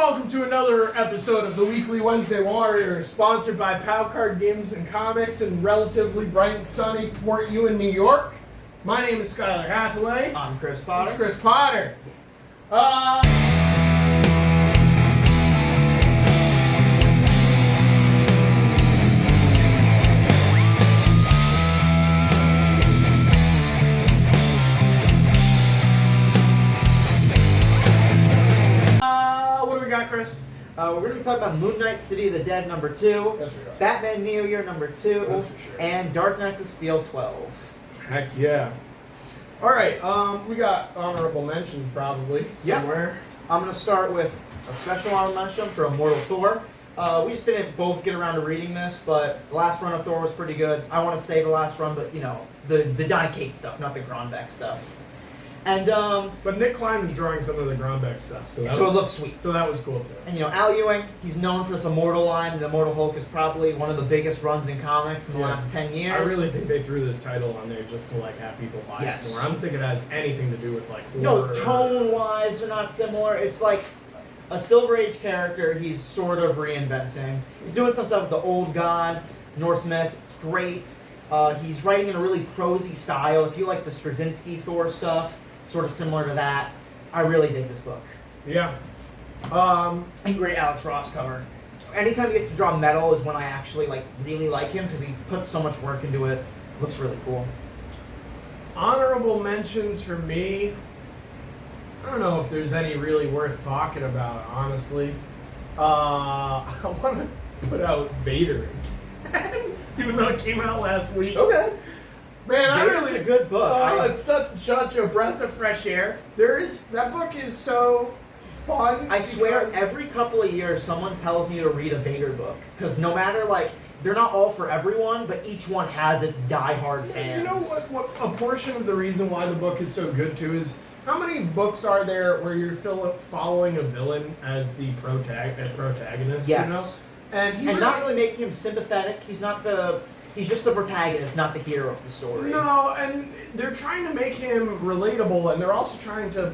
welcome to another episode of the Weekly Wednesday Warrior, sponsored by Pal Card Games and Comics in relatively bright and sunny Port Ewan, New York. My name is Skylar Hathaway. I'm Chris Potter. It's Chris Potter. What do we got, Chris? We're going to be talking about Moon Knight City of the Dead number 2, Yes, we are. Batman Neo Year number 2, That's for sure. and Dark Knights of Steel 12. Heck yeah. Alright, we got honorable mentions probably Yep. somewhere. I'm going to start with a special honorable mention for Immortal Thor. We just didn't both get around to reading this, but the last run of Thor was pretty good. I want to say the last run, but you know, the Donny Cates stuff, not the Grombeck stuff. And But Nick Klein was drawing some of the Grombeck stuff, so it looks sweet. So that was cool too. And you know, Al Ewing, he's known for this Immortal line, and Immortal Hulk is probably one of the biggest runs in comics in the last 10 years. I really think they threw this title on there just to like have people buy it more. I don't think it has anything to do with like horror. No, tone-wise, they're not similar. It's like a Silver Age character he's sort of reinventing. He's doing some stuff with the old gods, Norse myth. It's great. He's writing in a really prosy style. If you like the Straczynski Thor stuff, sort of similar to that. I really dig this book. Yeah. And great Alex Ross cover. Anytime he gets to draw metal is when I actually really like him because he puts so much work into it. Looks really cool. Honorable mentions for me. I don't know if there's any really worth talking about, honestly. I want to put out Vader again, even though it came out last week. Okay. Man, I Vader's really a good book. It's such a breath of fresh air. That book is so fun. I swear, every couple of years, someone tells me to read a Vader book because no matter they're not all for everyone, but each one has its diehard fans. You know what? A portion of the reason why the book is so good too is how many books are there where you're following a villain as the protagonist? Yes. You know? And not really making him sympathetic. He's just the protagonist, not the hero of the story. No, and they're trying to make him relatable, and they're also trying to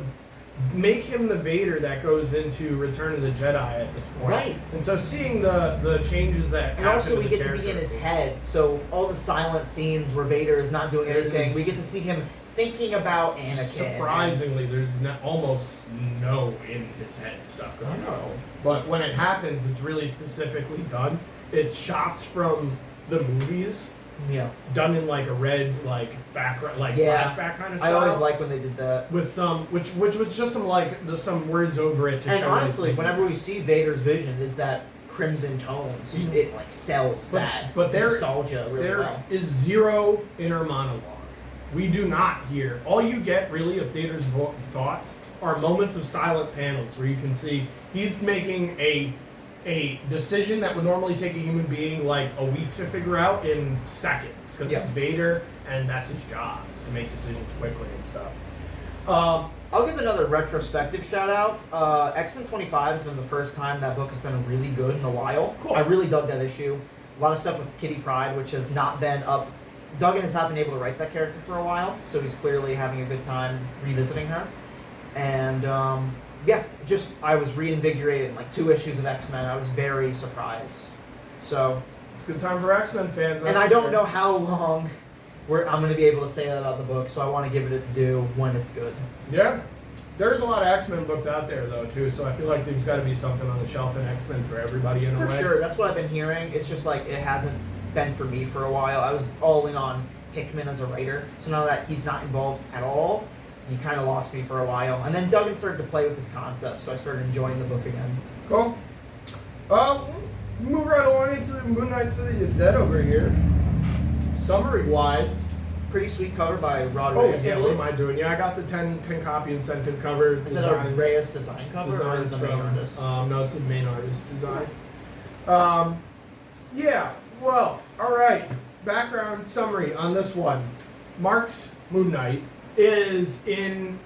make him the Vader that goes into Return of the Jedi at this point. Right. And so seeing the changes that And happen also to we the get to character be in his head, so all the silent scenes where Vader is not doing anything, we get to see him thinking about Anakin. Surprisingly, there's almost no in his head stuff going on. But when it happens, it's really specifically done. It's shots from the movies, done in like a red background, flashback kind of style. I always like when they did that with some, which was just some words over it to and show. Honestly, whenever we see Vader's vision, is that crimson tones. It sells but there, nostalgia really there well. is zero inner monologue. We do not hear. All you get really of Vader's thoughts are moments of silent panels where you can see he's making a decision that would normally take a human being like a week to figure out in seconds because it's Vader and that's his job, is to make decisions quickly and stuff. I'll give another retrospective shout out. X-Men 25 has been the first time that book has been really good in a while. Cool. I really dug that issue. A lot of stuff with Kitty Pryde, which has not been up. Duggan has not been able to write that character for a while, so he's clearly having a good time revisiting her. And I was reinvigorated in 2 issues of X-Men. I was very surprised. So it's a good time for X-Men fans. And I don't know how long I'm going to be able to say that about the book, so I want to give it its due when it's good. Yeah. There's a lot of X-Men books out there, though, too, so I feel like there's got to be something on the shelf in X-Men for everybody in a way. For sure. That's what I've been hearing. It's just it hasn't been for me for a while. I was all in on Hickman as a writer, so now that he's not involved at all, he kind of lost me for a while. And then Duggan started to play with his concepts, so I started enjoying the book again. Cool. Move right along into the Moon Knight City of the Dead over here. Summary-wise, pretty sweet cover by Rod Reyes. Reyes. Yeah, what am I doing? Yeah, I got the 10 copy incentive cover. Is it a Reyes design cover designs or the main artist? No, it's the main artist design. Well, alright. Background summary on this one. Mark's Moon Knight is in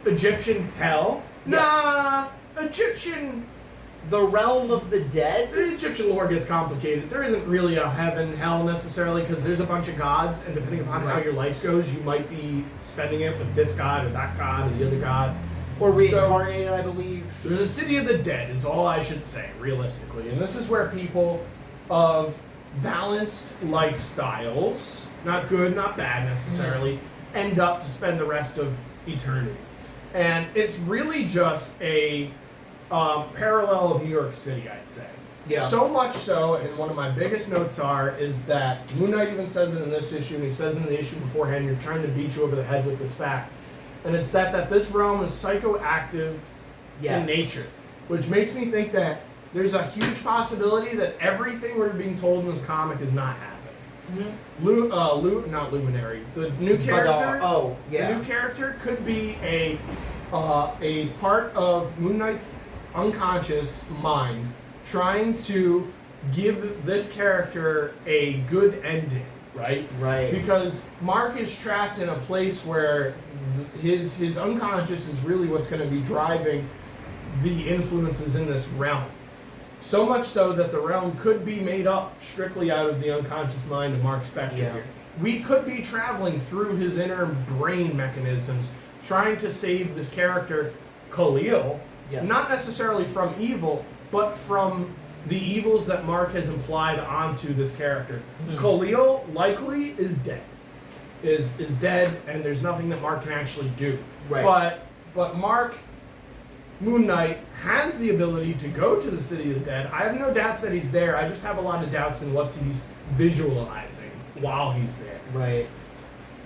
Egyptian hell. Yeah. Egyptian... The realm of the dead? The Egyptian lore gets complicated. There isn't really a heaven, hell necessarily, because there's a bunch of gods, and depending upon how your life goes, you might be spending it with this god or that god or the other god. Or reincarnated, I believe. The City of the Dead is all I should say, realistically. And this is where people of balanced lifestyles, not good, not bad necessarily, end up to spend the rest of eternity. And it's really just a parallel of New York City, I'd say. Yeah. So much so, and one of my biggest notes is that Moon Knight even says it in this issue, and he says it in the issue beforehand, you're trying to beat you over the head with this fact. And it's that this realm is psychoactive in nature, which makes me think that there's a huge possibility that everything we're being told in this comic is not happening. Mm-hmm. Not Luminary. The new character. The new character could be a part of Moon Knight's unconscious mind, trying to give this character a good ending. Right? Right. Because Mark is trapped in a place where his unconscious is really what's going to be driving the influences in this realm. So much so that the realm could be made up strictly out of the unconscious mind of Mark Spector here. We could be traveling through his inner brain mechanisms, trying to save this character, Khalil, not necessarily from evil, but from the evils that Mark has implied onto this character. Mm-hmm. Khalil likely is dead. Is dead, and there's nothing that Mark can actually do. Right. But Mark, Moon Knight, has the ability to go to the City of the Dead. I have no doubts that he's there. I just have a lot of doubts in what he's visualizing while he's there. Right.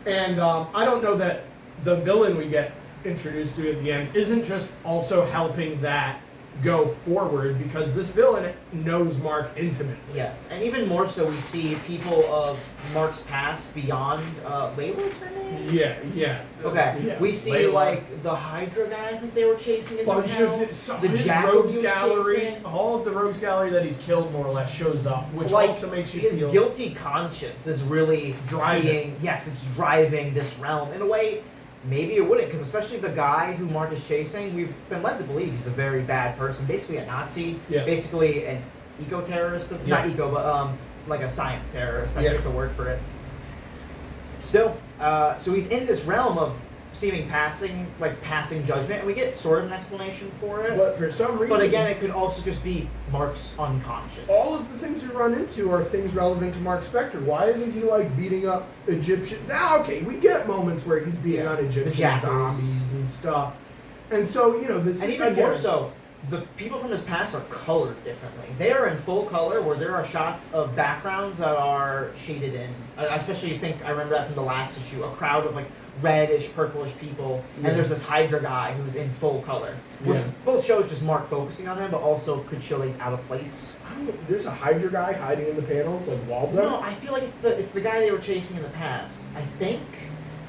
And I don't know that the villain we get introduced to at the end isn't just also helping that go forward, because this villain knows Mark intimately. Yes, and even more so, we see people of Mark's past beyond Layla's her name? Yeah. Okay, yeah. We see Layla. like the Hydra guy. I think they were chasing his bunch account. of the his Jackal rogues gallery. chasing. All of the rogues gallery that he's killed more or less shows up, which like, also makes you his feel guilty conscience is really driving. It's driving this realm in a way. Maybe it wouldn't, because especially the guy who Mark is chasing, we've been led to believe he's a very bad person. Basically a Nazi. Yeah. Basically an eco-terrorist. Not eco, but like a science terrorist. I forget the word for it. Still, so he's in this realm of seeming passing judgment, and we get sort of an explanation for it. But for some reason... But again, it could also just be Mark's unconscious. All of the things we run into are things relevant to Mark Spector. Why isn't he, like, beating up Egyptian... Now, okay, we get moments where he's beating on Egyptian zombies and stuff. And so, you know, this... And even more so, the people from his past are colored differently. They are in full color, where there are shots of backgrounds that are shaded in. I especially think, I remember that from the last issue, a crowd of, like, reddish, purplish people, and there's this Hydra guy who's in full color, which both shows just Mark focusing on him, but also could show that he's out of place. There's a Hydra guy hiding in the panels, like Waldo? No, I feel like it's the guy they were chasing in the past. I think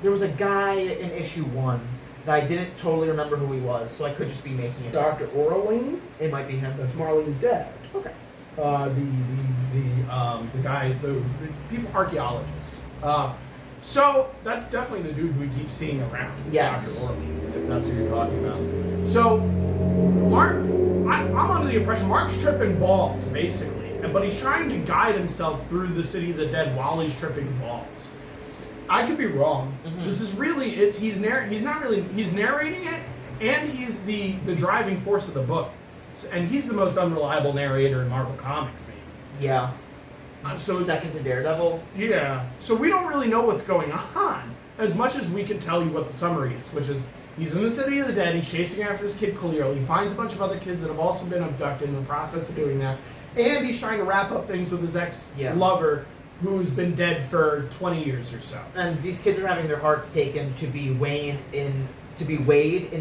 there was a guy in issue 1 that I didn't totally remember who he was, so I could just be making it up. Dr. Orlean? It might be him. That's Marlene's dad. Okay. The guy, the people archaeologist. So that's definitely the dude we keep seeing around. Yes. Dr. Orlean, if that's who you're talking about. So Mark, I'm under the impression Mark's tripping balls basically, but he's trying to guide himself through the City of the Dead while he's tripping balls. I could be wrong. Mm-hmm. This is really he's narrating it, and he's the driving force of the book, and he's the most unreliable narrator in Marvel Comics, maybe. Yeah. So second to Daredevil. Yeah. So we don't really know what's going on as much as we can tell you what the summary is, which is he's in the City of the Dead. He's chasing after this kid Khalil. He finds a bunch of other kids that have also been abducted in the process of doing that, and he's trying to wrap up things with his ex-lover, who's been dead for 20 years or so. And these kids are having their hearts taken to be weighed in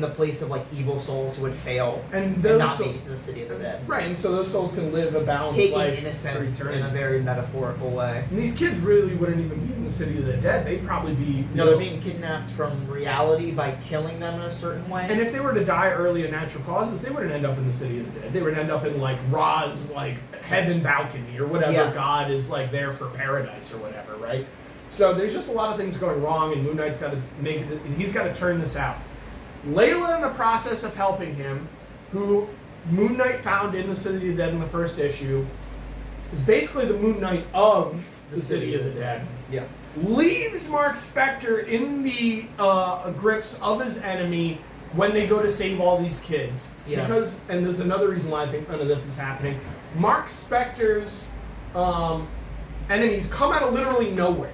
the place of like evil souls who would fail and not make it to the City of the Dead. Right, and so those souls can live a balanced life. Taking innocence in a very metaphorical way. And these kids really wouldn't even be in the City of the Dead. They'd probably be... No, they're being kidnapped from reality by killing them in a certain way. And if they were to die early in natural causes, they wouldn't end up in the City of the Dead. They would end up in like Ra's like heaven balcony or whatever God is like there for paradise or whatever, right? So there's just a lot of things going wrong, and Moon Knight's got to make it. He's got to turn this out. Layla, in the process of helping him, who Moon Knight found in the City of the Dead in the first issue, is basically the Moon Knight of the City of the Dead. Yeah. Leaves Mark Spector in the grips of his enemy when they go to save all these kids. Yeah. Because, and there's another reason why I think none of this is happening. Mark Spector's enemies come out of literally nowhere.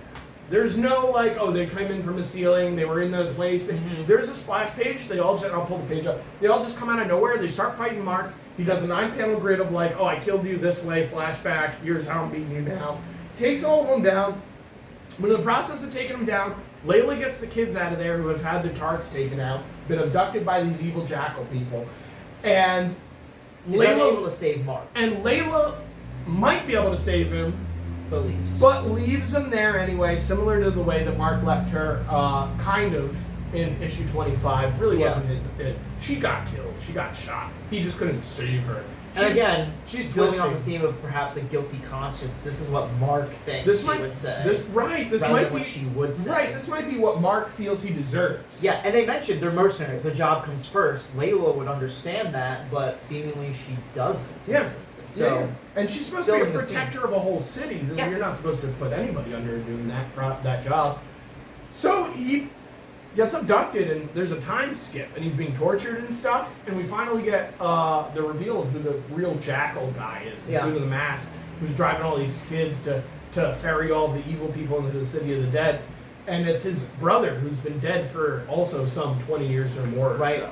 There's no like, oh, they came in from the ceiling, they were in the place. There's a splash page, they all just, I'll pull the page up, they all just come out of nowhere, they start fighting Mark. He does a 9-panel grid of like, oh, I killed you this way, flashback, here's how I'm beating you down. Takes all of them down. But in the process of taking them down, Layla gets the kids out of there who have had their tarts taken out, been abducted by these evil jackal people. And He's unable to save Mark. And Layla might be able to save him, but leaves him there anyway, similar to the way that Mark left her, kind of, in issue 25. Really wasn't his. She got killed. She got shot. He just couldn't save her. And again, she's building off the theme of perhaps a guilty conscience. This is what Mark thinks she would say. This might be what she would say. Right. This might be what Mark feels he deserves. Yeah, and they mentioned they're mercenaries. The job comes first. Layla would understand that, but seemingly she doesn't. Yeah. So, yeah. And she's supposed to be a protector of a whole city. Yeah. You're not supposed to put anybody under doing that job. So he gets abducted, and there's a time skip, and he's being tortured and stuff, and we finally get the reveal of who the real jackal guy is, the dude with the mask, who's driving all these kids to ferry all the evil people into the city of the dead, and it's his brother, who's been dead for also some 20 years or more. Right. Or so.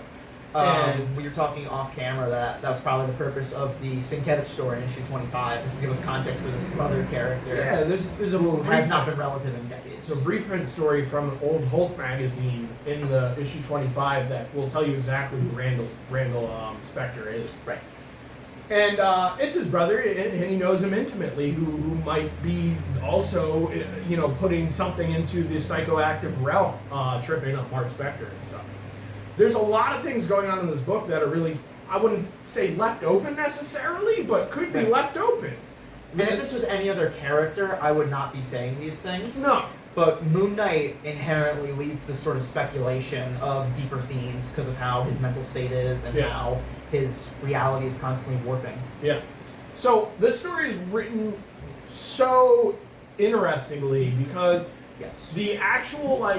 And we were talking off camera that was probably the purpose of the Sienkiewicz story in issue 25, is to give us context for this brother character. Yeah, there's a who has not been relative in decades. It's a reprint story from an old Hulk magazine in the issue 25 that will tell you exactly who Randall Spector is. Right. And it's his brother, and he knows him intimately, who might be also, putting something into the psychoactive realm, tripping up Mark Spector and stuff. There's a lot of things going on in this book that are really, I wouldn't say left open necessarily, but could be left open. And if this was any other character, I would not be saying these things. No. But Moon Knight inherently leads to sort of speculation of deeper themes because of how his mental state is and how his reality is constantly warping. Yeah. So this story is written so interestingly because the actual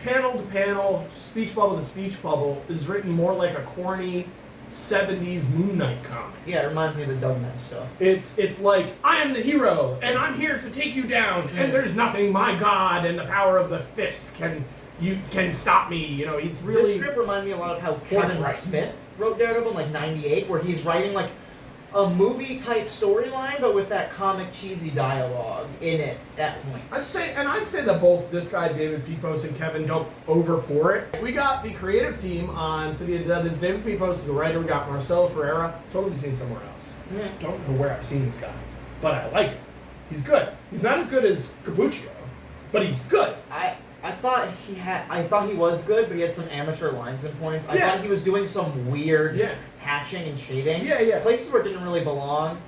panel to panel, speech bubble to speech bubble is written more like a corny 70s Moon Knight comic. Yeah, it reminds me of the Dugman stuff. It's like, I am the hero, and I'm here to take you down, and there's nothing my god and the power of the fist can stop me. He's really... This strip reminded me a lot of how Kevin Smith wrote Daredevil in 98, where he's writing a movie-type storyline, but with that comic cheesy dialogue in it at points. I'd say that both this guy, David Pepose, and Kevin don't overpour it. We got the creative team on City of the Dead. It's David Pepose is the writer. We got Marcelo Ferreira. Totally seen somewhere else. Don't know where I've seen this guy, but I like him. He's good. He's not as good as Capuccio, but he's good. I thought he was good, but he had some amateur lines and points. I thought he was doing some weird hatching and shading. Places where it didn't really belong.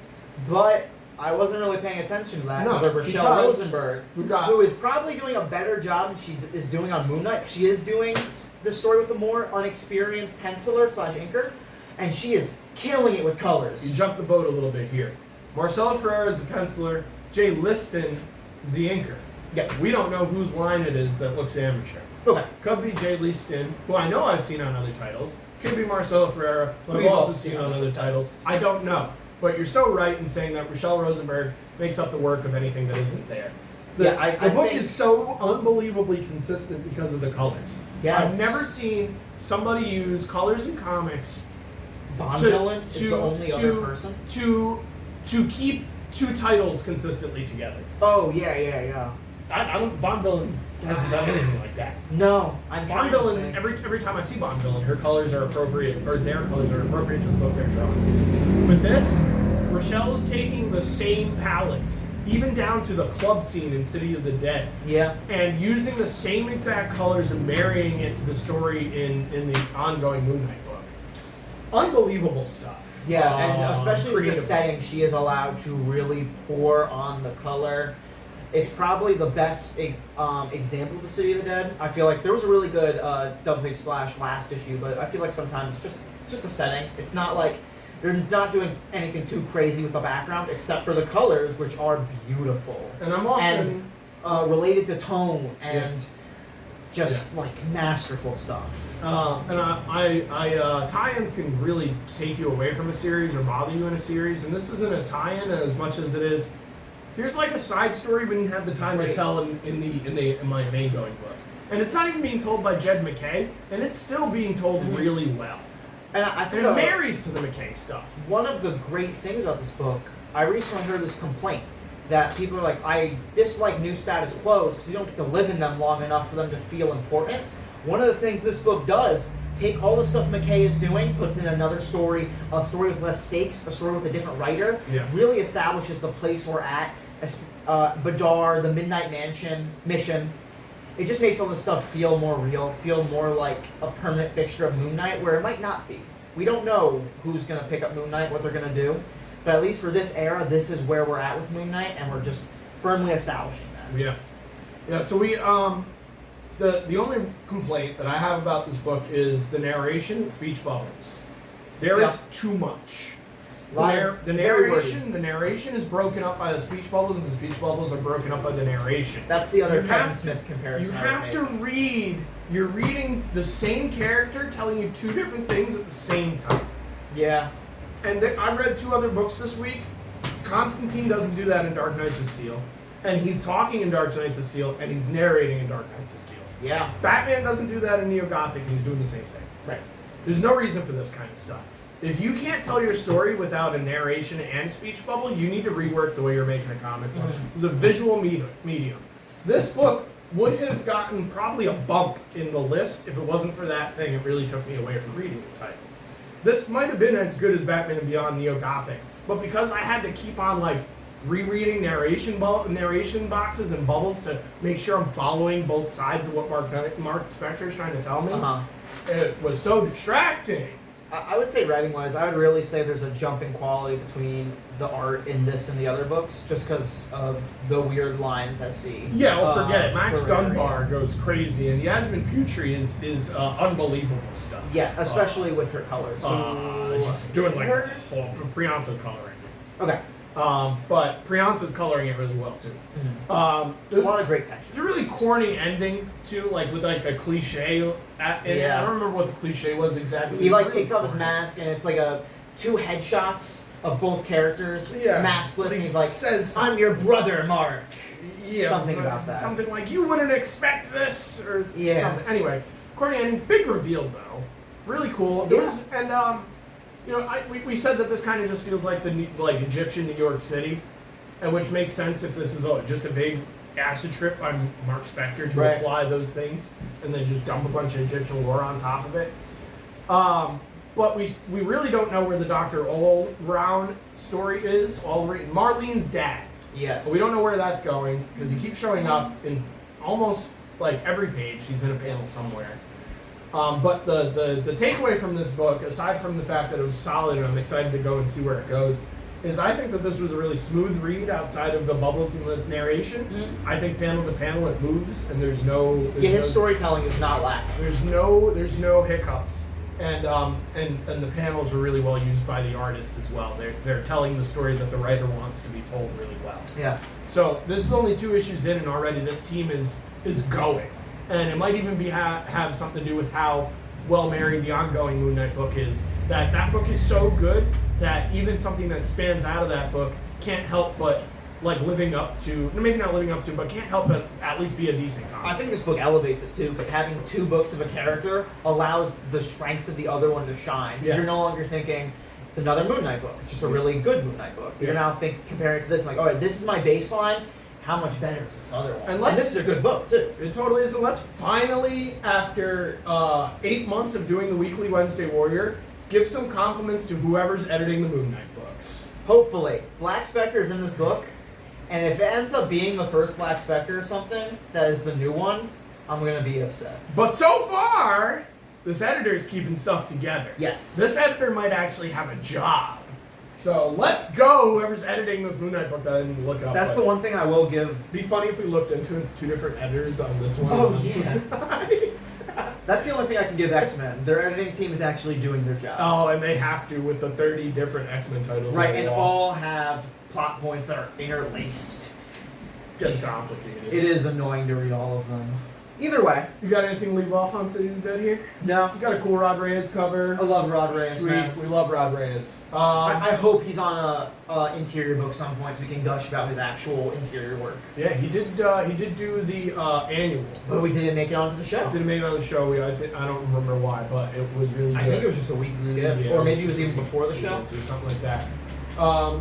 But I wasn't really paying attention to that because of Rochelle Rosenberg, who is probably doing a better job than she is doing on Moon Knight. She is doing the story with the more unexperienced penciler / inker, and she is killing it with colors. You jumped the boat a little bit here. Marcelo Ferreira is the penciler. Jay Liston is the inker. Yeah. We don't know whose line it is that looks amateur. Okay. Could be Jay Liston, who I know I've seen on other titles. Could be Marcelo Ferreira, who I've also seen on other titles. I don't know. But you're so right in saying that Rochelle Rosenberg makes up the work of anything that isn't there. The book is so unbelievably consistent because of the colors. Yes. I've never seen somebody use colors in comics Villain is the only other person? To keep two titles consistently together. Oh, yeah. I don't. Bond Villain hasn't done anything like that. No, Bond Villain. Every time I see Bond Villain, her colors are appropriate, or their colors are appropriate to the book they're drawing. With this, Rochelle's taking the same palettes, even down to the club scene in City of the Dead. Yeah. And using the same exact colors and marrying it to the story in the ongoing Moon Knight book. Unbelievable stuff. Yeah, and especially with the setting, she is allowed to really pour on the color. It's probably the best example of the City of the Dead. I feel like there was a really good double page splash last issue, but I feel like sometimes it's just a setting. It's not like they're not doing anything too crazy with the background, except for the colors, which are beautiful and I'm often related to tone and Just like masterful stuff. Tie-ins can really take you away from a series or bother you in a series, and this isn't a tie-in as much as it is. Here's like a side story we didn't have the time to tell in my main going book, and it's not even being told by Jed McKay, and it's still being told really well. And I think it marries to the McKay stuff. One of the great things about this book, I recently heard this complaint that people are like, I dislike new status quos because you don't get to live in them long enough for them to feel important. One of the things this book does, take all the stuff McKay is doing, puts in another story, a story with less stakes, a story with a different writer, really establishes the place we're at, Badar, the Midnight Mission. It just makes all this stuff feel more real, feel more like a permanent fixture of Moon Knight, where it might not be. We don't know who's going to pick up Moon Knight, what they're going to do. But at least for this era, this is where we're at with Moon Knight, and we're just firmly establishing that. Yeah. So we the only complaint that I have about this book is the narration and speech bubbles. There is too much. The narration is broken up by the speech bubbles, and the speech bubbles are broken up by the narration. That's the other Kevin Smith comparison. You have to read. You're reading the same character telling you two different things at the same time. Yeah. And I read 2 other books this week. Constantine doesn't do that in Dark Knights of Steel. And he's talking in Dark Knights of Steel, and he's narrating in Dark Knights of Steel. Yeah. Batman doesn't do that in Neo-Gothic, and he's doing the same thing. Right. There's no reason for this kind of stuff. If you can't tell your story without a narration and speech bubble, you need to rework the way you're making a comic book. It's a visual medium. This book would have gotten probably a bump in the list if it wasn't for that thing. It really took me away from reading the title. This might have been as good as Batman Beyond Neo-Gothic, but because I had to keep on rereading narration boxes and bubbles to make sure I'm following both sides of what Mark Spector is trying to tell me, it was so distracting. I would say writing-wise, I would really say there's a jump in quality between the art in this and the other books, just because of the weird lines I see. Yeah, well, forget it. Max Dunbar goes crazy, and Yasmin Putri is unbelievable stuff. Yeah, especially with her colors. She's doing Priyanka coloring. Okay. But Priyanka's coloring it really well too. A lot of great texture. It's a really corny ending too, with a cliche. I don't remember what the cliche was exactly. He takes off his mask, and it's like 2 headshots of both characters, maskless, and he's like, says, "I'm your brother, Mark." Yeah, something about that. Something like, "You wouldn't expect this," or something. Anyway, corny ending, big reveal though, really cool. We said that this kind of just feels like the Egyptian New York City, and which makes sense if this is just a big acid trip by Mark Spector to apply those things, and then just dump a bunch of Egyptian lore on top of it. But we really don't know where the Dr. All-Round story is. Marlene's dad. Yes. But we don't know where that's going because he keeps showing up in almost every page. He's in a panel somewhere. But the takeaway from this book, aside from the fact that it was solid and I'm excited to go and see where it goes, is I think that this was a really smooth read outside of the bubbles in the narration. I think panel to panel it moves and there's his storytelling is not lacking. There's no hiccups. And the panels are really well used by the artist as well. They're telling the story that the writer wants to be told really well. Yeah. So this is only 2 issues in, and already this team is going. And it might even have something to do with how well married the ongoing Moon Knight book is. That book is so good that even something that spans out of that book can't help but living up to, maybe not living up to, but can't help but at least be a decent comic. I think this book elevates it too, because having 2 books of a character allows the strengths of the other one to shine. Because you're no longer thinking it's another Moon Knight book. It's just a really good Moon Knight book. You're now comparing it to this, all right, this is my baseline. How much better is this other one? And this is a good book, too. It totally is. And let's finally, after 8 months of doing the weekly Wednesday Warrior, give some compliments to whoever's editing the Moon Knight books. Hopefully. Black Spectre is in this book, and if it ends up being the first Black Spectre or something, that is the new one, I'm going to be upset. But so far, this editor is keeping stuff together. Yes. This editor might actually have a job. So let's go, whoever's editing this Moon Knight book that I didn't look up. That's the one thing I will give. It'd be funny if we looked into it. It's 2 different editors on this one. Oh, yeah. Nice. That's the only thing I can give X-Men. Their editing team is actually doing their job. Oh, and they have to with the 30 different X-Men titles. Right, and all have plot points that are interlaced. Gets complicated. It is annoying to read all of them. Either way. You got anything to leave off on City of the Dead here? No. You got a cool Rod Reyes cover. I love Rod Reyes, Sweet. man. We love Rod Reyes. I hope he's on a interior book some point so we can gush about his actual interior work. Yeah, he did do the annual. But we didn't make it onto the show. Didn't make it on the show. I don't remember why, but it was really good. I think it was just a week we skipped. Yeah, Or maybe it was even before the show. Or something like that.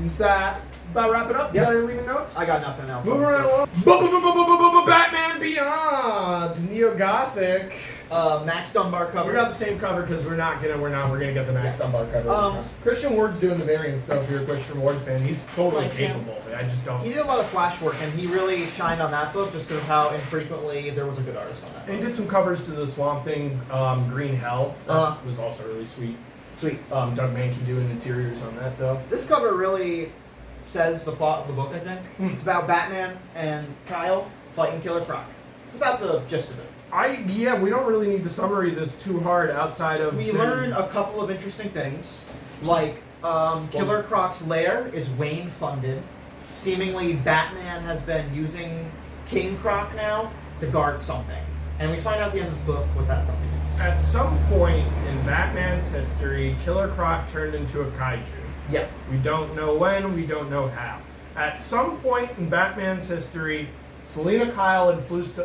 Is that about wrap it up? Yep. Got any leaving notes? I got nothing else. Moving right along. Batman Beyond, Neo-Gothic. Max Dunbar cover. We got the same cover because we're gonna get the Max Dunbar cover. Christian Ward's doing the variants though. If you're a Christian Ward fan, he's totally capable. I just don't. He did a lot of flash work, and he really shined on that book just because of how infrequently there was a good artist on that. And he did some covers to the Swamp Thing, Green Hell. That was also really sweet. Sweet. Doug Mankey doing interiors on that though. This cover really says the plot of the book, I think. It's about Batman and Kyle fighting Killer Croc. It's about the gist of it. We don't really need to summary this too hard outside of... We learn a couple of interesting things, like Killer Croc's lair is Wayne funded. Seemingly Batman has been using King Croc now to guard something. And we find out at the end of this book what that something is. At some point in Batman's history, Killer Croc turned into a kaiju. Yep. We don't know when, we don't know how. At some point in Batman's history, Selena Kyle influenced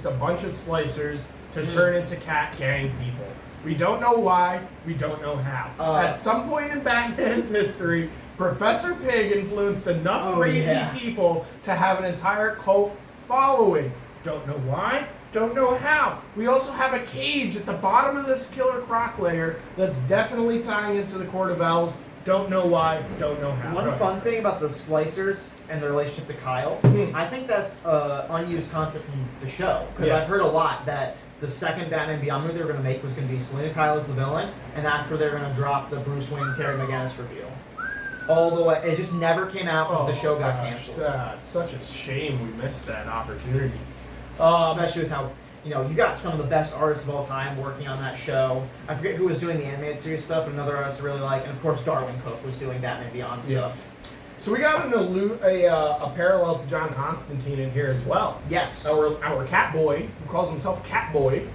a bunch of splicers to turn into cat gang people. We don't know why, we don't know how. At some point in Batman's history, Professor Pig influenced enough crazy people to have an entire cult following. Don't know why, don't know how. We also have a cage at the bottom of this Killer Croc lair that's definitely tying into the Court of Owls. Don't know why, don't know how. One fun thing about the splicers and their relationship to Kyle, I think that's an unused concept from the show. Because I've heard a lot that the second Batman Beyond movie they were going to make was going to be Selena Kyle as the villain, and that's where they're going to drop the Bruce Wayne, Terry McGinnis reveal. All the way. It just never came out because the show got canceled. That's such a shame we missed that opportunity. Especially with how, you got some of the best artists of all time working on that show. I forget who was doing the animated series stuff, but another artist I really like. And of course, Darwin Cook was doing Batman Beyond stuff. So we got a parallel to John Constantine in here as well. Yes. Our cat boy, who calls himself Cat Boy,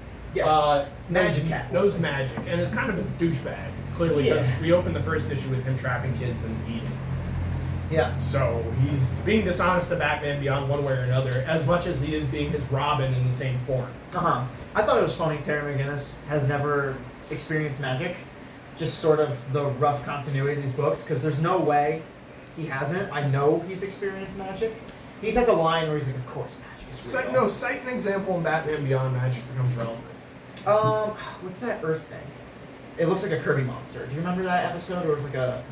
Magic Cat Boy. knows magic, and is kind of a douchebag, clearly, because we opened the first issue with him trapping kids and eating. Yeah. So he's being dishonest to Batman Beyond one way or another, as much as he is being his Robin in the same form. I thought it was funny Terry McGinnis has never experienced magic. Just sort of the rough continuity of these books, because there's no way he hasn't. I know he's experienced magic. He has a line where he's like, of course magic is real. Cite an example in Batman Beyond magic becomes relevant. What's that Earth thing? It looks like a Kirby monster. Do you remember that episode? Or it was like a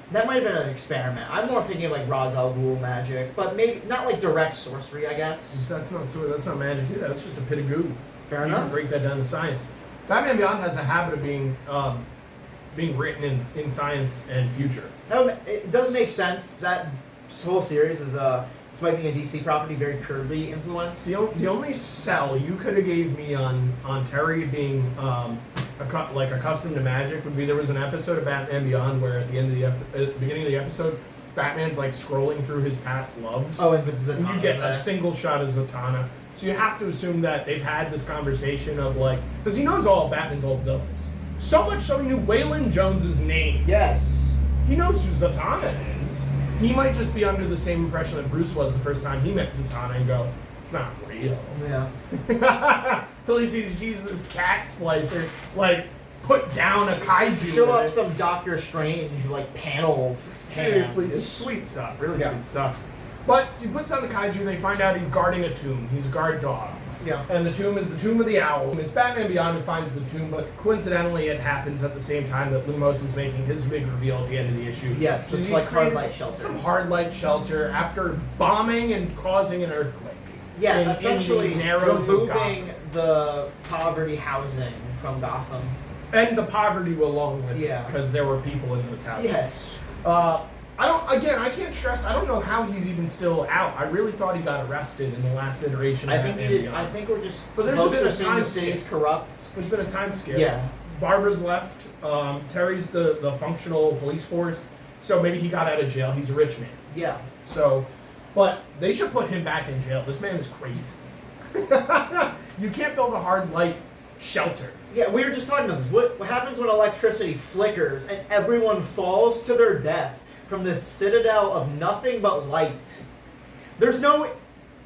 that might have been an experiment. I'm more thinking of like Ra's al Ghul magic, but maybe not like direct sorcery, I guess. That's not magic either. That's just a pit of goo. Fair You enough. can break that down to science. Batman Beyond has a habit of being written in science and future. It does make sense. That whole series is, despite being a DC property, very Kirby influenced. The only sell you could have gave me on Terry being accustomed to magic would be there was an episode of Batman Beyond where at the end of the beginning of the episode, Batman's like scrolling through his past loves. Oh, and Zatanna. And you get a single shot of Zatanna. So you have to assume that they've had this conversation of like, because he knows all of Batman's old villains. So much so he knew Waylon Jones's name. Yes. He knows who Zatanna is. He might just be under the same impression that Bruce was the first time he met Zatanna and go, it's not real. Yeah. Till he sees this cat splicer, like, put down a kaiju. Show up some Doctor Strange, like, panel. Seriously, it's sweet stuff. Really sweet stuff. But he puts down the kaiju, they find out he's guarding a tomb. He's a guard dog. Yeah. And the tomb is the Tomb of the Owl. It's Batman Beyond who finds the tomb, but coincidentally it happens at the same time that Lumos is making his big reveal at the end of the issue. Yes, just like Hard Light Shelter. Some Hard Light Shelter after bombing and causing an earthquake. Yeah, essentially in the narrows of removing the poverty housing from Gotham. And the poverty along with it, Yeah. because there were people in those houses. Yes. I can't stress, I don't know how he's even still out. I really thought he got arrested in the last iteration of I think Batman he did. Beyond. I think we're just But there's supposed been to a assume time the city's corrupt. There's been a time skip. Yeah. Barbara's left. Terry's the functional police force. So maybe he got out of jail. He's a rich man. Yeah. So, but they should put him back in jail. This man is crazy. You can't build a hard light shelter. Yeah, we were just talking about this. What happens when electricity flickers and everyone falls to their death from this citadel of nothing but light? There's no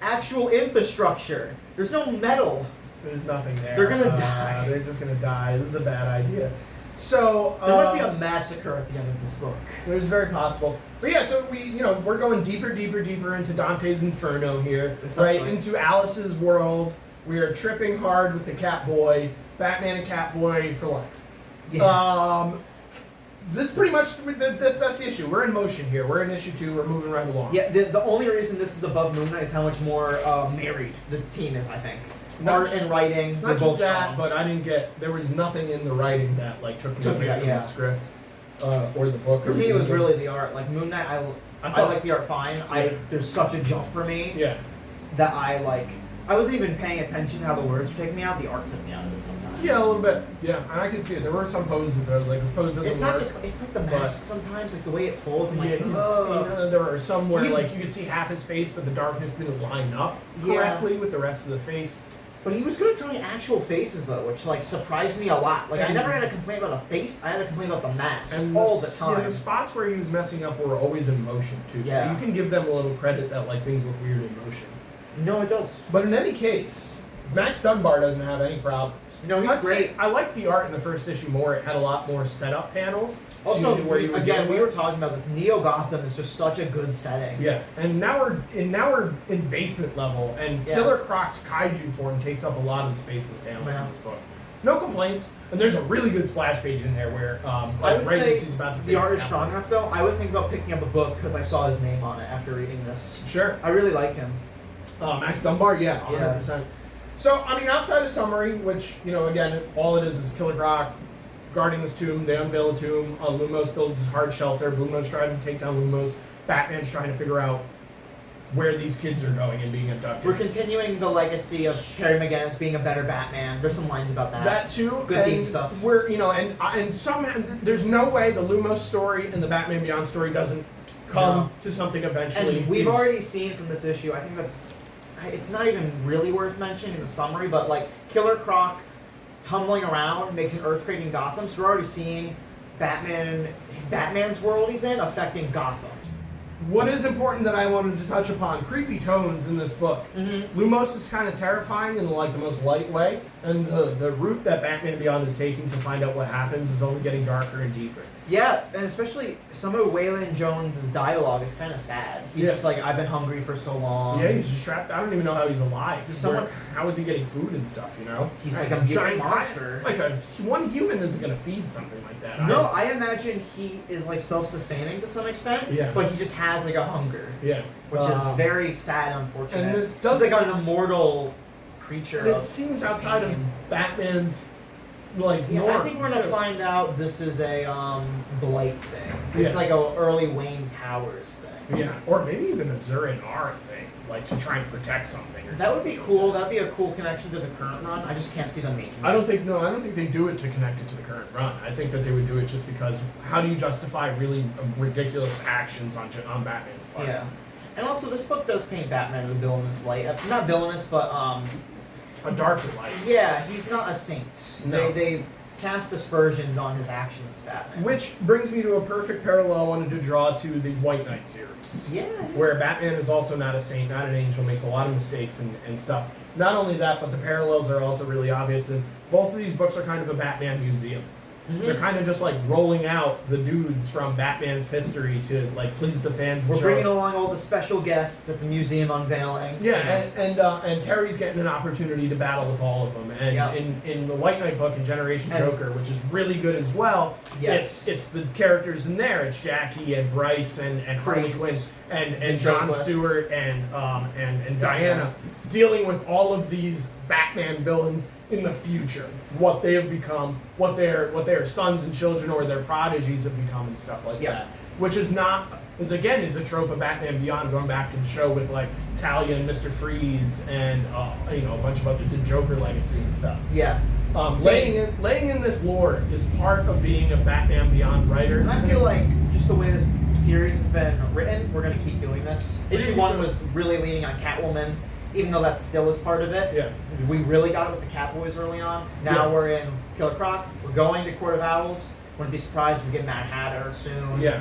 actual infrastructure. There's no metal. There's nothing there. They're gonna die. They're just gonna die. This is a bad idea. So There might be a massacre at the end of this book. it was very possible. But yeah, so we're going deeper into Dante's Inferno here, right? Into Alice's world. We are tripping hard with the Catboy, Batman and Catboy for life. Yeah. This is pretty much that's the issue. We're in motion here. We're in issue 2. We're moving right along. Yeah, the only reason this is above Moon Knight is how much more married the team is, I think. Art and writing, Not they're just both that, strong. but I didn't get. There was nothing in the writing that took me away from yeah. the script or the book. For or me, it was anything. really the art. Like Moon Knight, I felt like the art fine. Yeah. There's such a jump for me Yeah. that I wasn't even paying attention to how the words were taking me out. The art took me out of it sometimes. Yeah, a little bit. Yeah, and I can see it. There were some poses that I was like, this pose doesn't It's not work. just. It's like the mask sometimes, like the way it folds. I'm like, Yeah, ugh. there were some where He's- you could see half his face, but the darkness didn't line up Yeah. correctly with the rest of the face. But he was good at drawing actual faces though, which surprised me a lot. Like I And- never had a complaint about a face. I had a complaint about the mask And all the Yeah, time. the spots where he was messing up were always in motion too. Yeah. So you can give them a little credit that things look weird in motion. No, it does. But in any case, Max Dunbar doesn't have any problems. No, he's I'd say great. I liked the art in the first issue more. It had a lot more setup panels. Also, to where you were again, dealing we were with. talking about this. Neo-Gotham is just such a good setting. Yeah, and now we're in basement level, and Yeah. Killer Croc's kaiju form takes up a lot of the space of the panels Yeah. in this book. No complaints, and there's a really good splash page in there where I would right say as he's about to the face art is Catwoman. strong enough though. I would think about picking up a book because I saw his name on it after reading this. Sure. I really like him. Max Dunbar, yeah, 100%. So, I mean, outside of summary, which, again, all it is Killer Croc guarding this tomb. They unveil a tomb. Lumos builds his hard shelter. Blumo's trying to take down Lumos. Batman's trying to figure out where these kids are going and being abducted. We're continuing the legacy of Terry McGinnis being a better Batman. There's some lines about that. That too. Good theme stuff. We're, and somehow, there's no way the Lumos story and the Batman Beyond story doesn't come to something eventually. And we've already seen from this issue, I think it's not even really worth mentioning in the summary, but Killer Croc tumbling around makes an earthquake in Gotham, so we're already seeing Batman's world he's in affecting Gotham. What is important that I wanted to touch upon, creepy tones in this book. Mm-hmm. Lumos is kind of terrifying in the most light way, and the route that Batman Beyond is taking to find out what happens is only getting darker and deeper. Yeah, and especially some of Waylon Jones's dialogue is kind of sad. He's just like, I've been hungry for so long. Yeah, he's just trapped. I don't even know how he's alive. He's How is he getting food and stuff, He's Right, like a giant guy. monster. One human isn't going to feed something like that. No, I imagine he is self-sustaining to some extent, Yeah. but he just has a hunger, Yeah. which is very sad and unfortunate. And this He's doesn't- like an immortal creature. And it of seems outside of pain. Batman's Yeah, norm, I think we're gonna too. find out this is a Blight thing. It's Yeah. like a early Wayne Powers thing. Yeah, or maybe even a Zurin R thing, to try and protect something. Or That would be cool. That'd be a cool connection to the current run. I just can't see them making it. I don't think they do it to connect it to the current run. I think that they would do it just because how do you justify really ridiculous actions on Batman's part? Yeah. And also, this book does paint Batman in a villainous light. Not villainous, but A darker light. yeah, he's not a saint. No. They cast aspersions on his actions as Batman. Which brings me to a perfect parallel I wanted to draw to the White Knight series. Yeah. Where Batman is also not a saint, not an angel, makes a lot of mistakes and stuff. Not only that, but the parallels are also really obvious, and both of these books are kind of a Batman museum. Mm-hmm. They're kind of just rolling out the dudes from Batman's history to please the fans. And We're show bringing us. along all the special guests at the museum unveiling. Yeah, and Terry's getting an opportunity to battle with all of them. And Yeah. in the White Knight book, in Generation And- Joker, which is really good as well, Yes. it's the characters in there. It's Jackie and Bryce and Harley Freeze. Quinn and And John Jaquez. Stewart and Diana dealing with all of these Batman villains in the future, what they have become, what their sons and children or their prodigies have become, and stuff like Yeah. that. Which is a trope of Batman Beyond, going back to the show with Talia and Mr. Freeze and a bunch of other the Joker legacy and stuff. Yeah. Laying in this lore is part of being a Batman Beyond writer. And I feel like just the way this series has been written, we're going to keep doing this. Issue 1 was really leaning on Catwoman. even though that still is part of it. Yeah. We really got it with the Catboys early on. Now Yeah. we're in Killer Croc. We're going to Court of Owls. Wouldn't be surprised if we get Mad Hatter soon. Yeah.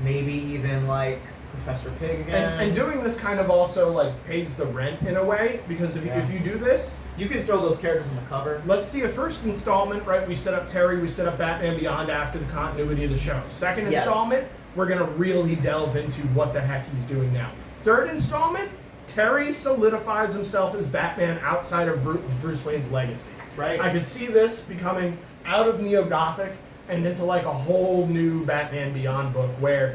Maybe even like Professor Pig again. And doing this kind of also like pays the rent in a way, because if you do this, you can throw those characters in the cover. let's see a first installment, right? We set up Terry, we set up Batman Beyond after the continuity of the show. Second Yes. installment, we're gonna really delve into what the heck he's doing now. Third installment, Terry solidifies himself as Batman outside of Bruce Wayne's legacy. Right. I could see this becoming out of Neo-Gothic and into like a whole new Batman Beyond book where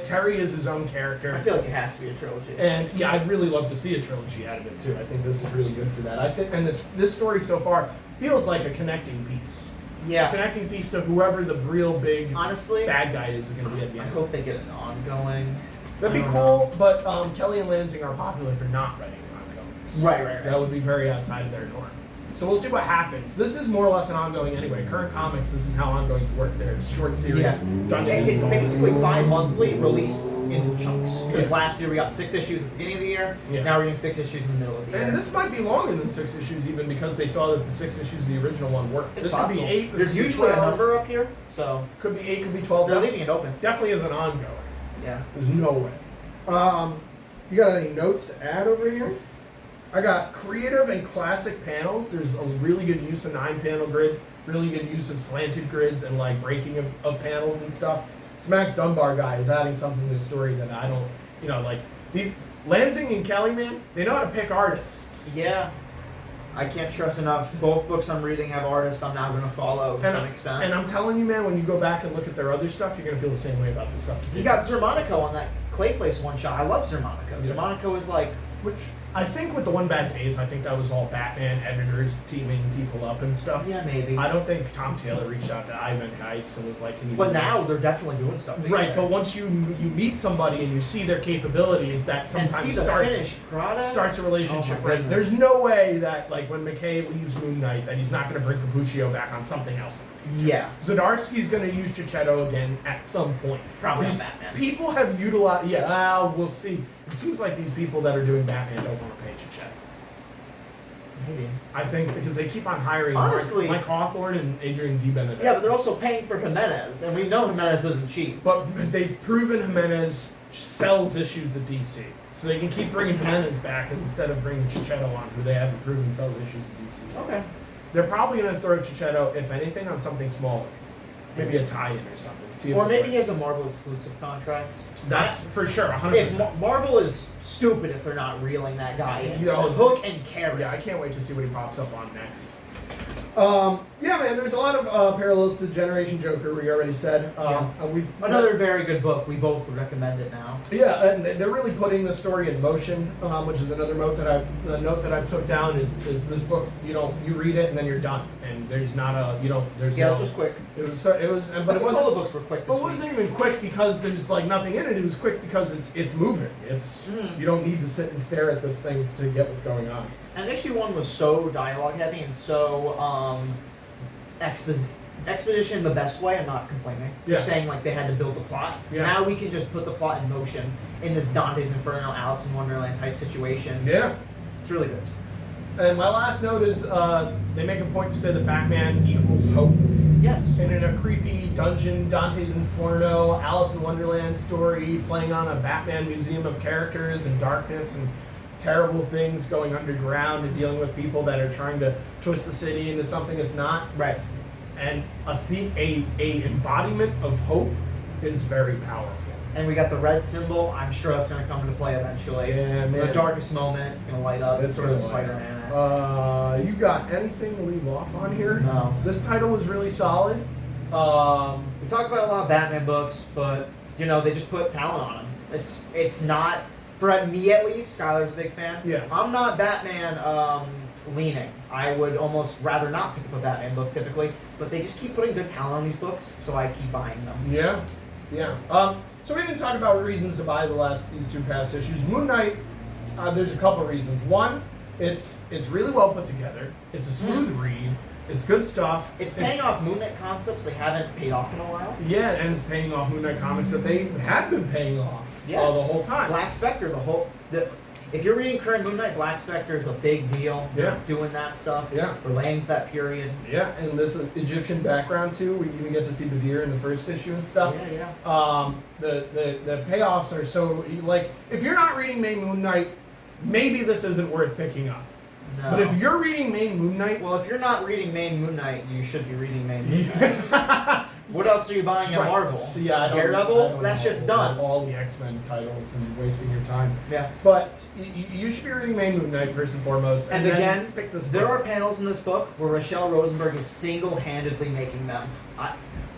Terry is his own character. I feel like it has to be a trilogy. And yeah, I'd really love to see a trilogy out of it too. I think this is really good for that. I think, and this story so far feels like a connecting piece. Yeah. A connecting piece to whoever the real big Honestly, bad guy is going to be at the I end. hope they get an ongoing. That'd be I don't cool, but Kelly and Lansing are popular for not writing ongoings. Right. That would be very outside of their norm. So we'll see what happens. This is more or less an ongoing anyway. Current comics, this is how ongoings work. There's short series Yeah. done in It's installments. basically bi-monthly, released in chunks. Because Yeah. last year we got 6 issues at the beginning of the year. Yeah. Now we're getting 6 issues in the middle of the year. And this might be longer than 6 issues even because they saw that the 6 issues of the original one worked. It's This possible. could be 8. This There's could be usually 12. a number up here, so Could be 8, could be 12. they're leaving it open. Definitely is an ongoing. Yeah. There's no way. You got any notes to add over here? I got creative and classic panels. There's a really good use of 9-panel grids, really good use of slanted grids and like breaking of panels and stuff. This Max Dunbar guy is adding something to the story that I don't, like Lansing and Kelly, man, they know how to pick artists. Yeah. I can't stress enough. Both books I'm reading have artists I'm now going to follow to some extent. And I'm telling you, man, when you go back and look at their other stuff, you're going to feel the same way about the stuff. You got Zermonico on that Clayface one shot. I love Zermonico. Yeah. Zermonico is like, Which I think with the One Bad Days, I think that was all Batman editors teaming people up and stuff. yeah, maybe. I don't think Tom Taylor reached out to Ivan Heiss and was like, "Can you?" But do now this? they're definitely doing stuff together. Right. But once you meet somebody and you see their capabilities, that and sometimes see the finished product. starts a relationship. Oh my Right. goodness. There's no way that like when McKay leaves Moon Knight, that he's not going to bring Cappuccio back on something else. Yeah. Zdarsky's going to use Chichetto again at some point. Probably These on Batman. people have utilized. Yeah, we'll see. It seems like these people that are doing Batman don't want to pay Chichetto. Maybe. I think because they keep on hiring Honestly- Mike Hawthorne and Adrian D. Benedetto. Yeah, but they're also paying for Jimenez, and we know Jimenez isn't cheap. But they've proven Jimenez sells issues at DC. So they can keep bringing Jimenez back instead of bringing Chichetto on, who they haven't proven sells issues at DC. Okay. They're probably going to throw Chichetto, if anything, on something smaller. Maybe a tie-in or something. See if Or it maybe he works. has a Marvel exclusive contract. That's for sure, 100%. If Marvel is stupid if they're not reeling that guy in. You know, Hook and carry. Yeah, I can't wait to see what he pops up on next. Yeah, man, there's a lot of parallels to Generation Joker, we already said. Another very good book. We both would recommend it now. Yeah, and they're really putting the story in motion, which is another note that I took down is this book. You read it and then you're done, and there's not a there's Yeah, no. this was quick. It was but But it all the wasn't. books were quick But this it week. wasn't even quick because there's like nothing in it. It was quick because it's moving. You don't need to sit and stare at this thing to get what's going on. And issue 1 was so dialogue heavy and so exposition the best way. I'm not complaining. Just Yeah. saying like they had to build the plot. Yeah. Now we can just put the plot in motion in this Dante's Inferno, Alice in Wonderland type situation. Yeah. It's really good. And my last note is they make a point to say that Batman equals hope. Yes. And in a creepy dungeon, Dante's Inferno, Alice in Wonderland story, playing on a Batman museum of characters and darkness and terrible things going underground and dealing with people that are trying to twist the city into something it's not. Right. And a embodiment of hope is very powerful. And we got the red symbol. I'm sure that's going to come into play eventually. Yeah, man. The darkest moment. It's going to light up. It's sort of Spider-Man-esque. You got anything to leave off on here? No. This title was really solid. We talk about a lot of Batman books, but they just put talent on them. It's not, for me at least. Skylar's a big fan. Yeah. I'm not Batman leaning. I would almost rather not pick up a Batman book typically, but they just keep putting good talent on these books, so I keep buying them. Yeah, yeah. So we didn't talk about reasons to buy these two past issues. Moon Knight, there's a couple reasons. One, it's really well put together. It's a smooth read. It's good stuff. It's paying off Moon Knight concepts they haven't paid off in a while. Yeah, and it's paying off Moon Knight comics that they had been paying off the whole time. Black Spectre, if you're reading current Moon Knight, Black Spectre is a big deal. Yeah. Doing that stuff. Yeah. Relating to that period. Yeah, and this Egyptian background too. We even get to see Badir in the first issue and stuff. Yeah. The payoffs are so like if you're not reading Main Moon Knight, maybe this isn't worth picking up. No. But if you're reading Main Moon Knight, well, if you're not reading Main Moon Knight, you should be reading Main Moon Knight. What else are you buying at Marvel? Yeah, I Daredevil? That shit's done. All the X-Men titles and wasting your time. Yeah. But you should be reading Main Moon Knight first and foremost. And then again, pick this there book. are panels in this book where Rochelle Rosenberg is single-handedly making them.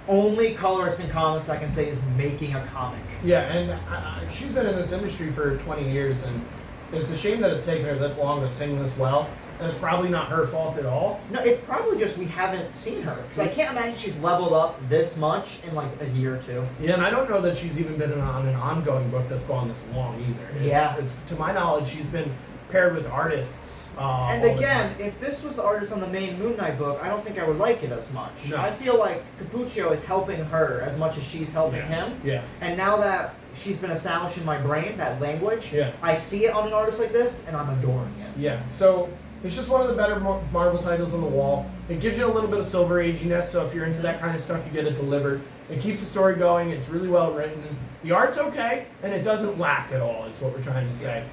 Only colorist in comics I can say is making a comic. Yeah, and she's been in this industry for 20 years, and it's a shame that it's taken her this long to sing this well. And it's probably not her fault at all. No, it's probably just we haven't seen her. Because I can't imagine she's leveled up this much in like a year or two. Yeah, and I don't know that she's even been on an ongoing book that's gone this long either. It's, to my knowledge, she's been paired with artists. And again, if this was the artist on the main Moon Knight book, I don't think I would like it as much. No. I feel like Capuccio is helping her as much as she's helping him. Yeah. And now that she's been established in my brain, that language, Yeah. I see it on an artist like this, and I'm adoring it. Yeah. So it's just one of the better Marvel titles on the wall. It gives you a little bit of Silver Aginess, so if you're into that kind of stuff, you get it delivered. It keeps the story going. It's really well written. The art's okay, and it doesn't lack at all. Is what we're trying to say.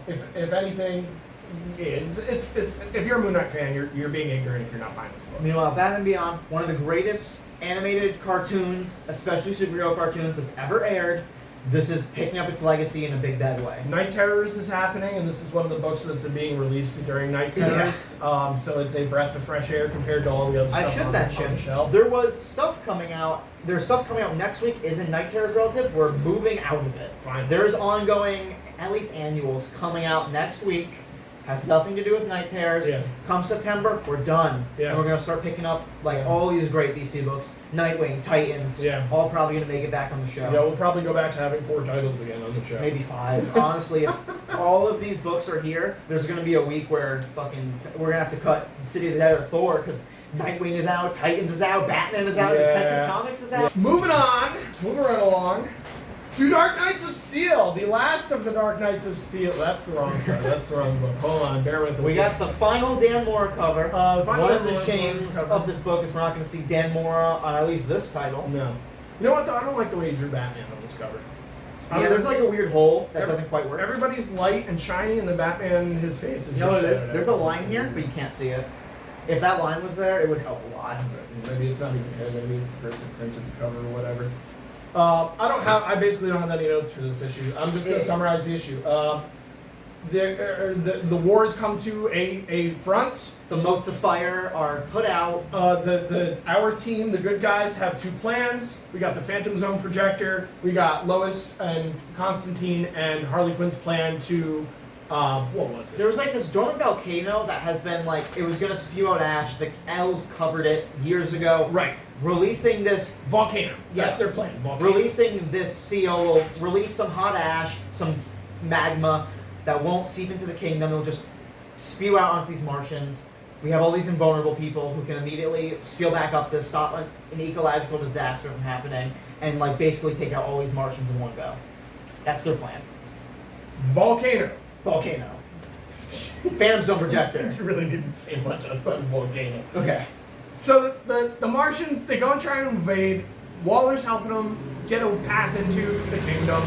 If anything, it's if you're a Moon Knight fan, you're being ignorant if you're not buying this book. Meanwhile, Batman Beyond, one of the greatest animated cartoons, especially superhero cartoons, that's ever aired. This is picking up its legacy in a big bad way. Night Terrors is happening, and this is one of the books that's being released during Night Terrors. Yeah. So it's a breath of fresh air compared to all the other stuff on the shelf. There was stuff coming out. There's stuff coming out next week. Isn't Night Terrors relative? We're moving out of it. Fine. There's ongoing, at least annuals, coming out next week. Has nothing to do with Night Terrors. Yeah. Come September, we're done. Yeah. And we're gonna start picking up like all these great DC books. Nightwing, Titans. Yeah. All probably gonna make it back on the show. Yeah, we'll probably go back to having 4 titles again on the show. Maybe 5. Honestly, if all of these books are here, there's gonna be a week where we're gonna have to cut City of the Dead or Thor because Nightwing is out, Titans is out, Batman is out, Detective Comics is out. Yeah. Moving right along. To Dark Knights of Steel, the last of the Dark Knights of Steel. That's the wrong cover. That's the wrong book. Hold on, bear with us. We got the final Dan Mora cover. One of the shames of this book is we're not going to see Dan Mora on at least this title. No. You know what, though? I don't like the way he drew Batman on this cover. Yeah, there's like a weird hole that doesn't quite work. Everybody's light and shiny, and the Batman, his face is You know what it is? shadowed There's a out. line here, but you can't see it. If that line was there, it would help a lot. Maybe it's not even him. Maybe it's the person who printed the cover or whatever. I basically don't have any notes for this issue. I'm just going to summarize the issue. The wars come to a front. The motes of fire are put out. Our team, the good guys, have 2 plans. We got the Phantom Zone projector. We got Lois and Constantine and Harley Quinn's plan to what was it? There was like this dormant volcano that has been like, it was going to spew out ash. The elves covered it years ago. Right. Releasing this Volcano. Yeah. That's their plan. Volcano. Releasing this seal will release some hot ash, some magma that won't seep into the kingdom. It'll just spew out onto these Martians. We have all these invulnerable people who can immediately seal back up to stop an ecological disaster from happening and like basically take out all these Martians in one go. That's their plan. Volcano. Phantom Zone projector. You really didn't say much outside of Volcano. Okay. So the Martians, they go and try and invade. Waller's helping them get a path into the kingdom.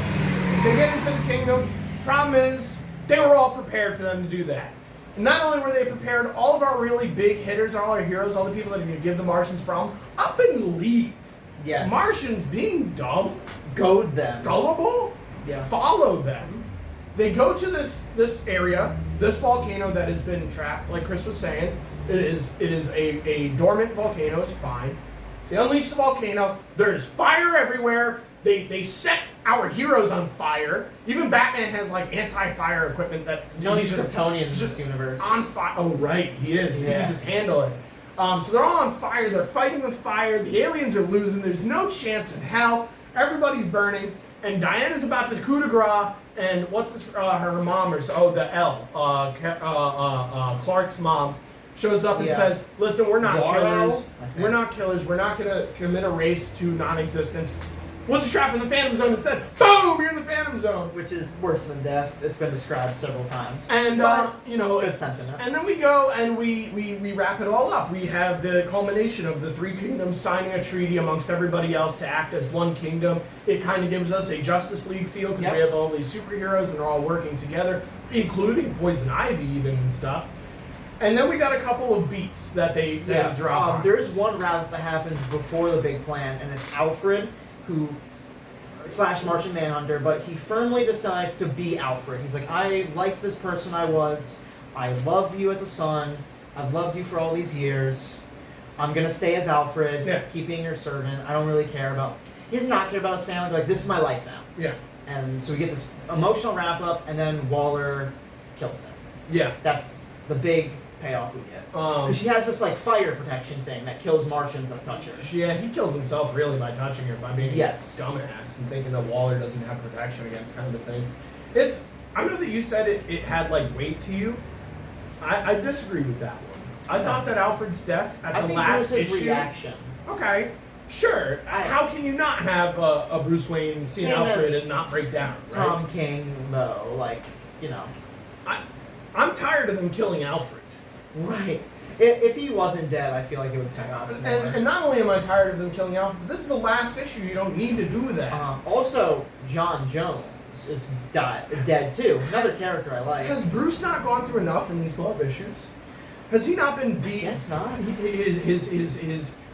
They get into the kingdom. Problem is, they were all prepared for them to do that. And not only were they prepared, all of our really big hitters, all our heroes, all the people that are going to give the Martians problem, up and leave. Yes. Martians being dumb, Goad them. gullible, Yeah. follow them. They go to this area, this volcano that has been trapped, like Chris was saying. It is a dormant volcano, it's fine. They unleash the volcano, there's fire everywhere, they set our heroes on fire. Even Batman has like anti-fire equipment that He's Kryptonian in this universe. on fire. Oh right, he is. Yeah. He can just handle it. So they're all on fire, they're fighting with fire, the aliens are losing, there's no chance in hell, everybody's burning, and Diana's about to coup de grace, and what's her mom, or so, the L, Clark's mom, shows up and says, listen, we're not killers. We're not killers. We're not going to commit a race to non-existence. We'll just trap in the Phantom Zone instead. Boom! You're in the Phantom Zone. Which is worse than death. It's been described several times. And you know, good sentiment. And then we go and we wrap it all up. We have the culmination of the three kingdoms signing a treaty amongst everybody else to act as one kingdom. It kind of gives us a Justice League feel because we have all these superheroes and they're all working together, including Poison Ivy even and stuff. And then we got a couple of beats that they drop on. There's one route that happens before the big plan, and it's Alfred, who / Martian Manhunter, but he firmly decides to be Alfred. He's like, I liked this person I was. I love you as a son. I've loved you for all these years. I'm gonna stay as Alfred, keep being your servant. I don't really care about. He does not care about his family. Like, this is my life now. Yeah. And so we get this emotional wrap up, and then Waller kills him. Yeah. That's the big payoff we get. Because she has this like fire protection thing that kills Martians that touch her. Yeah, he kills himself really by touching her, by being a dumbass and thinking that Waller doesn't have protection against kind of things. It's, I know that you said it had like weight to you. I disagree with that one. I thought that Alfred's death at the last issue. Reaction. Okay, sure. How can you not have a Bruce Wayne seeing Alfred and not break down? Right? Tom King, though, like, you know. I'm tired of them killing Alfred. Right. If he wasn't dead, I feel like it would pay off. And not only am I tired of them killing Alfred, but this is the last issue. You don't need to do that. Also, John Jones is dead too. Another character I like. Has Bruce not gone through enough in these 12 issues? Has he not been deep? Yes, not.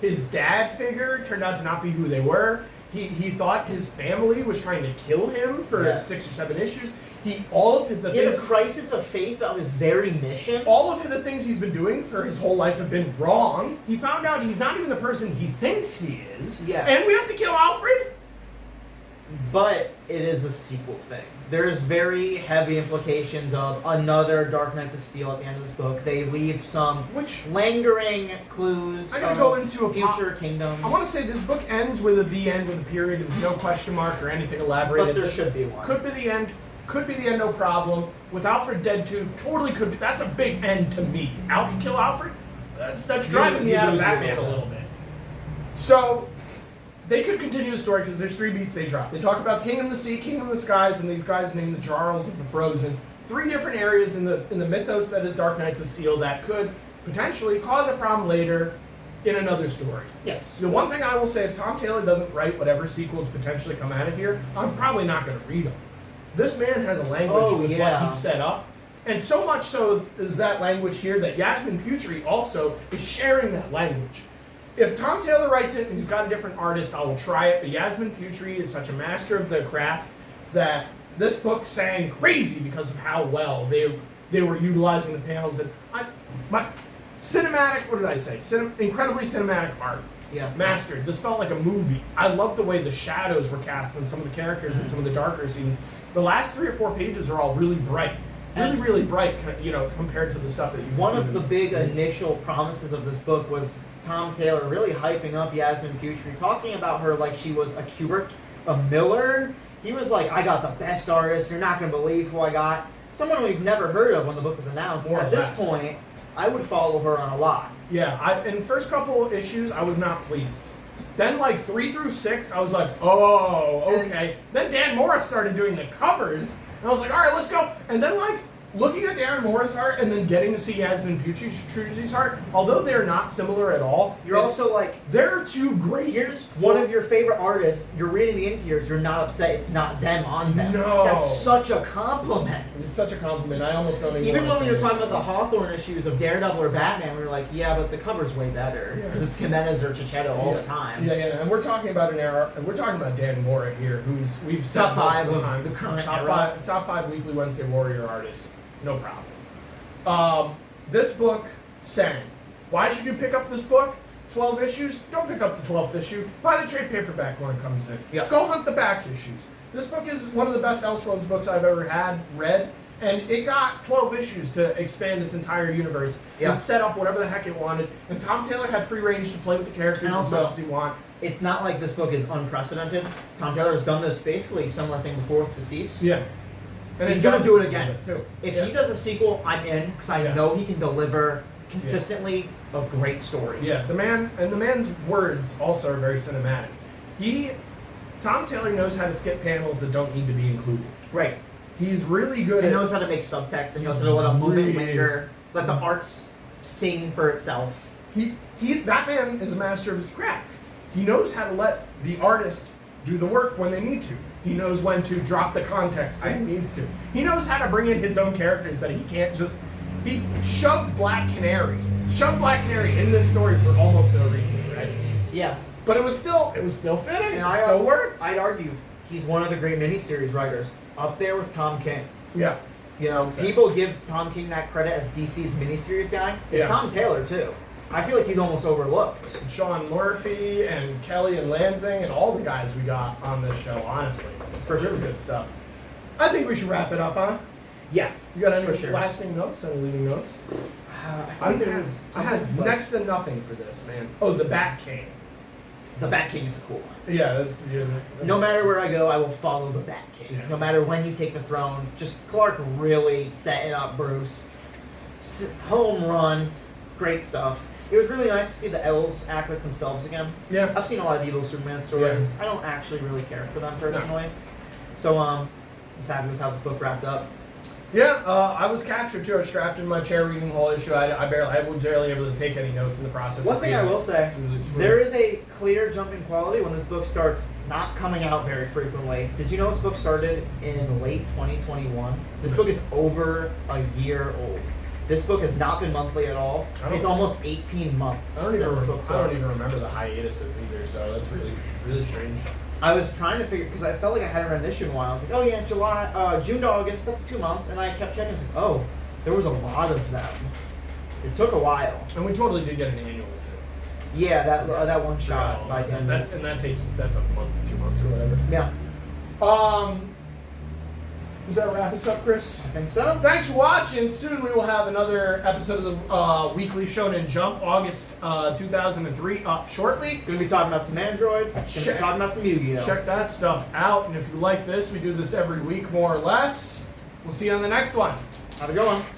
His dad figure turned out to not be who they were. He thought his family was trying to kill him for 6 or 7 issues. He had a crisis of faith of his very mission. All of the things he's been doing for his whole life have been wrong. He found out he's not even the person he thinks he is. Yes. And we have to kill Alfred? But it is a sequel thing. There's very heavy implications of another Dark Knights of Steel at the end of this book. They leave some lingering clues I'm gonna go into a future kingdoms. I want to say this book ends with the end with a period with no question mark or anything elaborated. But there should be one. Could be the end. Could be the end, no problem. With Alfred dead too, totally could be. That's a big end to me. Kill Alfred? That's driving me out of Batman a little bit. So, they could continue the story because there's 3 beats they drop. They talk about King of the Sea, King of the Skies, and these guys named the Jarls of the Frozen. 3 different areas in the mythos that is Dark Knights of Steel that could potentially cause a problem later in another story. Yes. The one thing I will say, if Tom Taylor doesn't write whatever sequels potentially come out of here, I'm probably not going to read them. This man has a language with what he's set up. And so much so is that language here that Yasmin Putri also is sharing that language. If Tom Taylor writes it and he's got a different artist, I will try it. But Yasmin Putri is such a master of their craft that this book sang crazy because of how well they were utilizing the panels. And cinematic, what did I say? Incredibly cinematic art. Yeah. Mastered. This felt like a movie. I love the way the shadows were cast on some of the characters and some of the darker scenes. The last 3 or 4 pages are all really bright. Really bright, you know, compared to the stuff that you. One of the big initial promises of this book was Tom Taylor really hyping up Yasmin Putri, talking about her like she was a Kubert, a Miller. He was like, I got the best artist. You're not going to believe who I got. Someone we've never heard of when the book was announced. At this point, I would follow her on a lot. Yeah, in the first couple issues, I was not pleased. Then, like, 3 through 6, I was like, oh, okay. Then Dan Morris started doing the covers, and I was like, all right, let's go. And then, like, looking at Darren Morris' art and then getting to see Yasmin Putri's art, although they're not similar at all, you're also like, they're 2 great. Here's one of your favorite artists. You're reading the interiors. You're not upset. It's not them on them. No. That's such a compliment. It's such a compliment. I almost don't even when we were talking about the Hawthorne issues of Daredevil or Batman, we were like, yeah, but the cover's way better because it's Jimenez or Chichetto all the time. Yeah, and we're talking about an era, and we're talking about Dan Mora here, who's we've said top 5 of times, the current top 5 Weekly Wednesday Warrior artists. No problem. This book sang. Why should you pick up this book? 12 issues? Don't pick up the 12th issue. Buy the trade paperback when it comes in. Yeah. Go hunt the back issues. This book is one of the best Elseworlds books I've ever read, and it got 12 issues to expand its entire universe and set up whatever the heck it wanted. And Tom Taylor had free range to play with the characters as much as he wanted. It's not like this book is unprecedented. Tom Taylor's done this basically similar thing before with Deceased. Yeah. And he's going to do it again. Too. If he does a sequel, I'm in because I know he can deliver consistently a great story. Yeah, the man's words also are very cinematic. He Tom Taylor knows how to skip panels that don't need to be included. Right. He's really good He at knows how to make subtext and knows how to let a movement really- linger, let the arts sing for itself. That man is a master of his craft. He knows how to let the artist do the work when they need to. He knows when to drop the context when he needs to. He knows how to bring in his own characters that he can't just. He shoved Black Canary in this story for almost no reason, right? Yeah. But it was still fitting. And It still worked. I'd argue he's one of the great miniseries writers, up there with Tom King. Yeah. You know, Exactly. people give Tom King that credit as DC's miniseries guy. It's Yeah. Tom Taylor too. I feel like he's almost overlooked. Sean Murphy and Kelly and Lansing and all the guys we got on this show, honestly. For sure. Really good stuff. I think we should wrap it up, huh? Yeah. You got any For sure. lasting notes? Any leading notes? I had I had next to nothing for this, man. Oh, the Bat King. The Bat King is a cool one. Yeah, that's No matter where I go, I will follow the Bat King. Yeah. No matter when you take the throne, just Clark really setting up Bruce. Home run, great stuff. It was really nice to see the elves act like themselves again. Yeah. I've seen a lot of evil Superman stories. I don't actually really care for them personally. So I was happy with how this book wrapped up. Yeah, I was captured too. I was strapped in my chair reading the whole issue. I was barely able to take any notes in the process. One of thing I reading will it. say, It was really smooth. there is a clear jump in quality when this book starts not coming out very frequently. Did you know this book started in late 2021? This book is over a year old. This book has not been monthly at all. It's almost 18 months. I don't that this book even started. remember the hiatuses either. So that's really strange. I was trying to figure because I felt like I hadn't read an issue in a while. I was like, oh yeah, June to August, that's 2 months, and I kept checking. I was like, oh, there was a lot of them. It took a while. And we totally did get an annual too. Yeah, that one shot by and then. that's a month, 2 months or whatever. Yeah, Does that wrap us up, Chris? I think so. Thanks for watching. Soon we will have another episode of the Weekly Shonen Jump, August 2003, up shortly. Gonna be talking about some androids. Gonna be talking about some Yu-Gi-Oh. Check that stuff out. And if you like this, we do this every week, more or less. We'll see you on the next one. Have a good one.